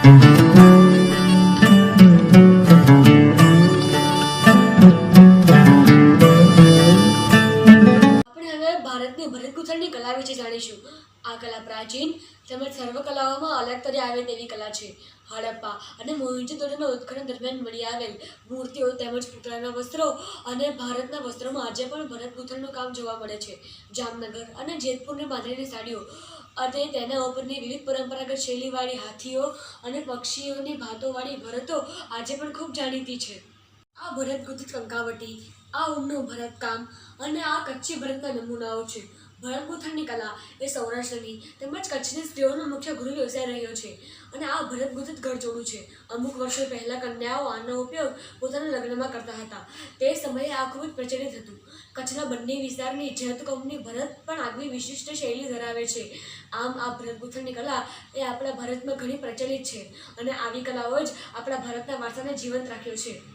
હવે ભારતની ભરતગૂંથણની કલા વિશે જાણીશું। આ કલા પ્રાચીન તેમજ સર્વ કલાઓમાં અલગ તરી આવે તેવી કલા છે। હડપ્પા અને મોહેંજો-દડોના ઉત્ખનન દરમિયાન મળી આવેલ મૂર્તિઓ તેમજ પૂતળાના વસ્ત્રો અને ભારતના વસ્ત્રોમાં આજે પણ ભરતગૂંથણનું કામ જોવા મળે છે। જામનગર અને જેતપુરની બાંધણીની સાડીઓ અને તેના ઉપરની વિવિધ પરંપરાગત શૈલીવાળી હાથીઓ અને પક્ષીઓની ભાતોવાળી ભરતો આજે પણ ખૂબ જાણીતી છે। આ ભરતગૂંથિત કંકાવટી, આ ઊનનું ભરતકામ અને આ કચ્છી ભરતના નમૂનાઓ છે। ભરતગૂંથણની કલા એ સૌરાષ્ટ્રની તેમજ કચ્છની સ્ત્રીઓનો મુખ્ય ગૃહ વ્યવસાય રહ્યો છે અને આ ભરતગૂંથિત ઘરજોડું છે। અમુક વર્ષો પહેલાં કન્યાઓ આનો ઉપયોગ પોતાના લગ્નમાં કરતા હતા। તે સમયે આ ખૂબ જ પ્રચલિત હતું। કચ્છના બંને વિસ્તારની જત કંપની ભરત પણ આગવી વિશિષ્ટ શૈલી ધરાવે છે। આમ આ ભરતગૂંથણની કલા એ આપણા ભારતમાં ઘણી પ્રચલિત છે અને આવી કલાઓ જ આપણા ભારતના વારસાને જીવંત રાખ્યો છે।